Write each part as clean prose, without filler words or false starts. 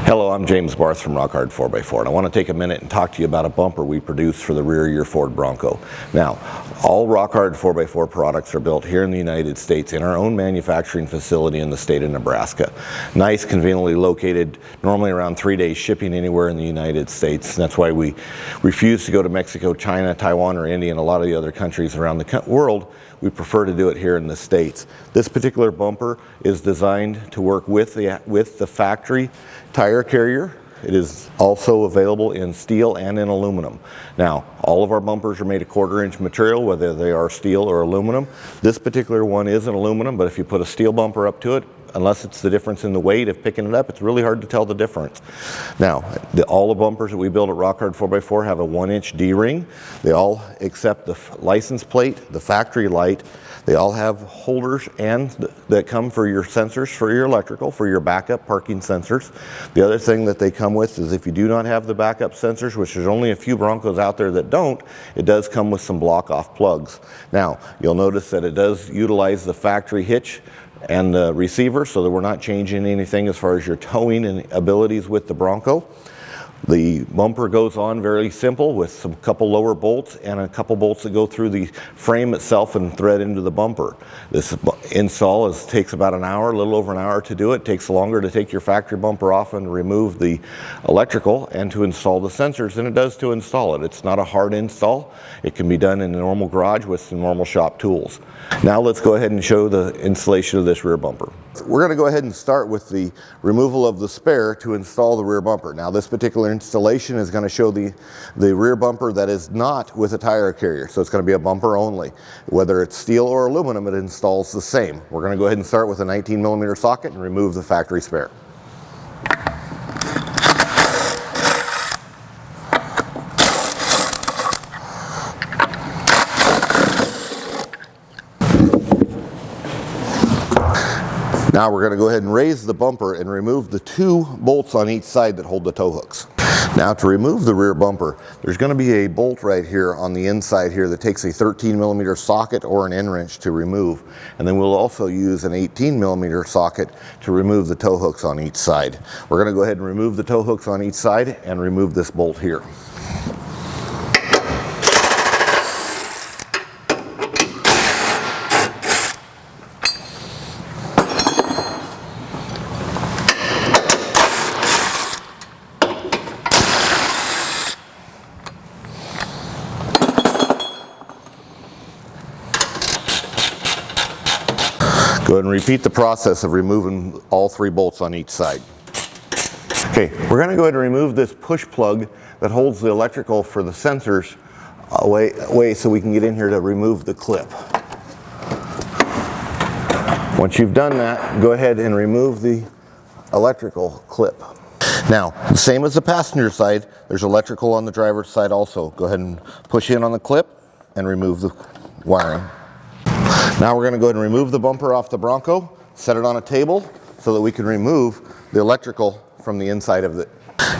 Hello, I'm James Barth from Rock Hard 4x4, and I want to take a minute and talk to you about a bumper we produce for the rear of your Ford Bronco. Now, all Rock Hard 4x4 products are built here in the United States in our own manufacturing facility in the state of Nebraska. Nice, conveniently located, normally around 3 days shipping anywhere in the United States. And that's why we refuse to go to Mexico, China, Taiwan, or India, and a lot of the other countries around the world. We prefer to do it here in the States. This particular bumper is designed to work with the factory tire carrier. It is also available in steel and in aluminum. Now, all of our bumpers are made of 1/4-inch material, whether they are steel or aluminum. This particular one is an aluminum, but if you put a steel bumper up to it, unless it's the difference in the weight of picking it up, it's really hard to tell the difference. Now, all the bumpers that we build at Rock Hard 4x4 have a 1-inch D-ring. They all, except the license plate, the factory light, they all have holders and that come for your sensors, for your electrical, for your backup parking sensors. The other thing that they come with is if you do not have the backup sensors, which there's only a few Broncos out there that don't, it does come with some block-off plugs. Now, you'll notice that it does utilize the factory hitch and the receiver, so that we're not changing anything as far as your towing and abilities with the Bronco. The bumper goes on very simple with some couple lower bolts and a couple bolts that go through the frame itself and thread into the bumper. This install takes about an hour, a little over an hour to do it. It takes longer to take your factory bumper off and remove the electrical and to install the sensors than it does to install it. It's not a hard install. It can be done in a normal garage with some normal shop tools. Now let's go ahead and show the installation of this rear bumper. We're going to go ahead and start with the removal of the spare to install the rear bumper. Now this particular installation is going to show the rear bumper that is not with a tire carrier, so it's going to be a bumper only. Whether it's steel or aluminum, it installs the same. We're going to go ahead and start with a 19mm socket and remove the factory spare. Now we're going to go ahead and raise the bumper and remove the 2 bolts on each side that hold the tow hooks. Now to remove the rear bumper, there's going to be a bolt right here on the inside here that takes a 13mm socket or an end wrench to remove. And then we'll also use an 18mm socket to remove the tow hooks on each side. We're going to go ahead and remove the tow hooks on each side and remove this bolt here. Go ahead and repeat the process of removing all 3 bolts on each side. Okay, we're going to go ahead and remove this push plug that holds the electrical for the sensors away so we can get in here to remove the clip. Once you've done that, go ahead and remove the electrical clip. Now, the same as the passenger side, there's electrical on the driver's side also. Go ahead and push in on the clip and remove the wiring. Now we're going to go ahead and remove the bumper off the Bronco, set it on a table so that we can remove the electrical from the inside of it.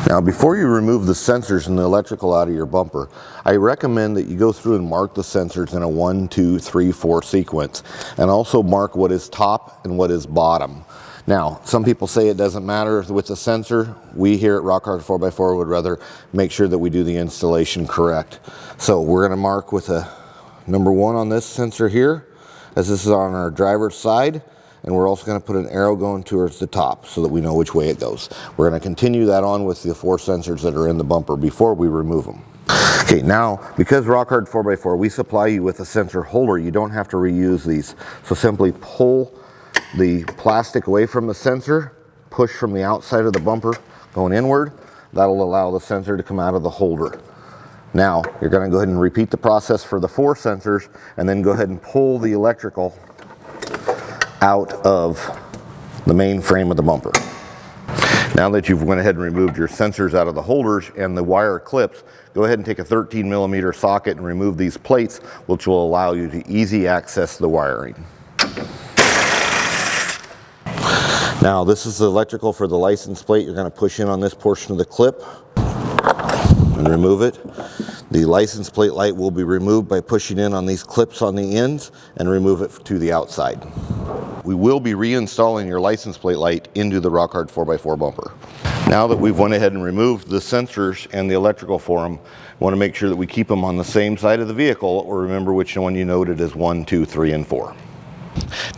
Now before you remove the sensors and the electrical out of your bumper, I recommend that you go through and mark the sensors in a 1, 2, 3, 4 sequence, and also mark what is top and what is bottom. Now, some people say it doesn't matter with the sensor. We here at Rock Hard 4x4 would rather make sure that we do the installation correct. So we're going to mark with a number 1 on this sensor here, as this is on our driver's side, and we're also going to put an arrow going towards the top so that we know which way it goes. We're going to continue that on with the 4 sensors that are in the bumper before we remove them. Okay, now because Rock Hard 4x4, we supply you with a sensor holder, you don't have to reuse these. So simply pull the plastic away from the sensor, push from the outside of the bumper going inward. That'll allow the sensor to come out of the holder. Now, you're going to go ahead and repeat the process for the 4 sensors, and then go ahead and pull the electrical out of the main frame of the bumper. Now that you've went ahead and removed your sensors out of the holders and the wire clips, go ahead and take a 13mm socket and remove these plates, which will allow you to easy access the wiring. Now, this is the electrical for the license plate. You're going to push in on this portion of the clip and remove it. The license plate light will be removed by pushing in on these clips on the ends and remove it to the outside. We will be reinstalling your license plate light into the Rock Hard 4x4 bumper. Now that we've went ahead and removed the sensors and the electrical for them, we want to make sure that we keep them on the same side of the vehicle, or remember which one you noted as 1, 2, 3, and 4.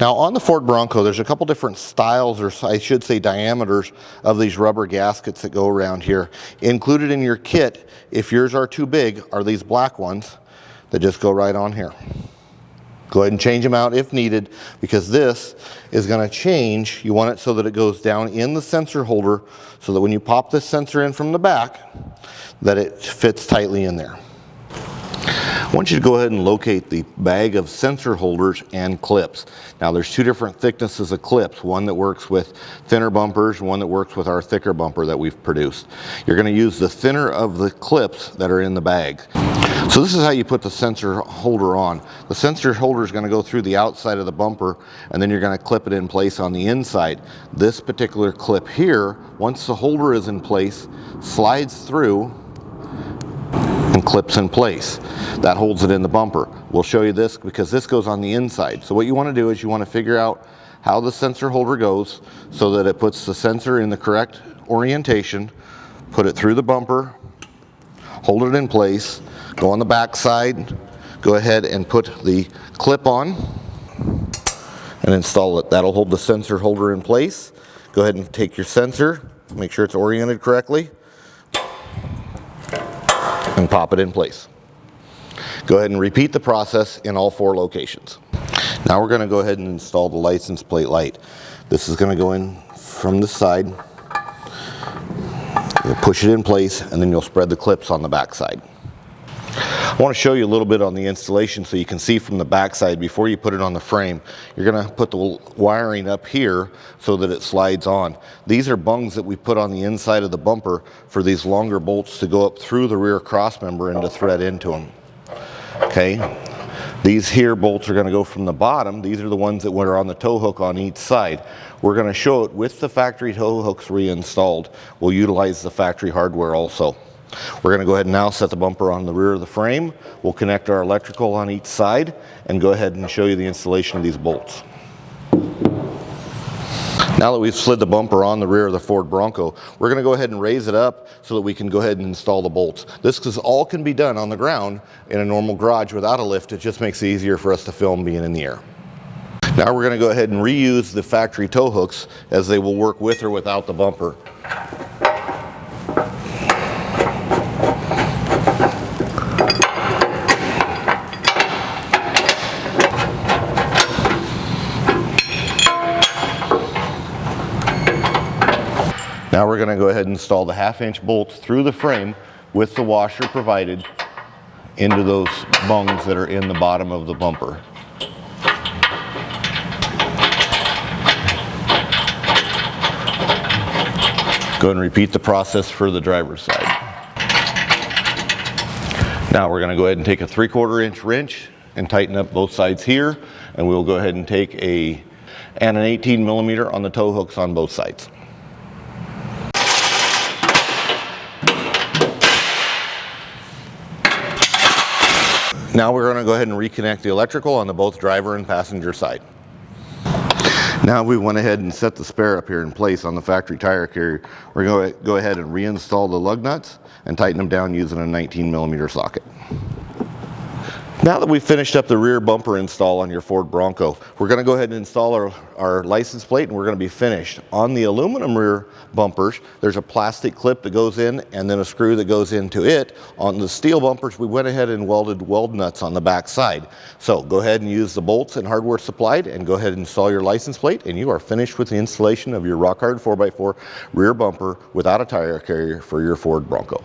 Now on the Ford Bronco, there's a couple different styles, or I should say diameters, of these rubber gaskets that go around here. Included in your kit, if yours are too big, are these black ones that just go right on here. Go ahead and change them out if needed, because this is going to change. You want it so that it goes down in the sensor holder, so that when you pop this sensor in from the back, that it fits tightly in there. I want you to go ahead and locate the bag of sensor holders and clips. Now there's two different thicknesses of clips, one that works with thinner bumpers, one that works with our thicker bumper that we've produced. You're going to use the thinner of the clips that are in the bag. So this is how you put the sensor holder on. The sensor holder is going to go through the outside of the bumper, and then you're going to clip it in place on the inside. This particular clip here, once the holder is in place, slides through and clips in place. That holds it in the bumper. We'll show you this because this goes on the inside. So what you want to do is you want to figure out how the sensor holder goes so that it puts the sensor in the correct orientation, put it through the bumper, hold it in place, go on the back side, go ahead and put the clip on and install it. That'll hold the sensor holder in place. Go ahead and take your sensor, make sure it's oriented correctly, and pop it in place. Go ahead and repeat the process in all 4 locations. Now we're going to go ahead and install the license plate light. This is going to go in from the side. You'll push it in place, and then you'll spread the clips on the back side. I want to show you a little bit on the installation so you can see from the back side before you put it on the frame. You're going to put the wiring up here so that it slides on. These are bungs that we put on the inside of the bumper for these longer bolts to go up through the rear cross member and to thread into them. Okay, these here bolts are going to go from the bottom. These are the ones that were on the tow hook on each side. We're going to show it with the factory tow hooks reinstalled. We'll utilize the factory hardware also. We're going to go ahead and now set the bumper on the rear of the frame. We'll connect our electrical on each side and go ahead and show you the installation of these bolts. Now that we've slid the bumper on the rear of the Ford Bronco, we're going to go ahead and raise it up so that we can go ahead and install the bolts. This all can be done on the ground in a normal garage without a lift. It just makes it easier for us to film being in the air. Now we're going to go ahead and reuse the factory tow hooks as they will work with or without the bumper. Now we're going to go ahead and install the 1/2-inch bolts through the frame with the washer provided into those bungs that are in the bottom of the bumper. Go ahead and repeat the process for the driver's side. Now we're going to go ahead and take a 3/4-inch wrench and tighten up both sides here, and we'll go ahead and take an 18 millimeter on the tow hooks on both sides. Now we're going to go ahead and reconnect the electrical on the both driver and passenger side. Now we went ahead and set the spare up here in place on the factory tire carrier. We're going to go ahead and reinstall the lug nuts and tighten them down using a 19 millimeter socket. Now that we've finished up the rear bumper install on your Ford Bronco, we're going to go ahead and install our license plate, and we're going to be finished. On the aluminum rear bumpers, there's a plastic clip that goes in and then a screw that goes into it. On the steel bumpers, we went ahead and welded weld nuts on the back side. So go ahead and use the bolts and hardware supplied and go ahead and install your license plate, and you are finished with the installation of your rock hard 4x4 rear bumper without a tire carrier for your Ford Bronco.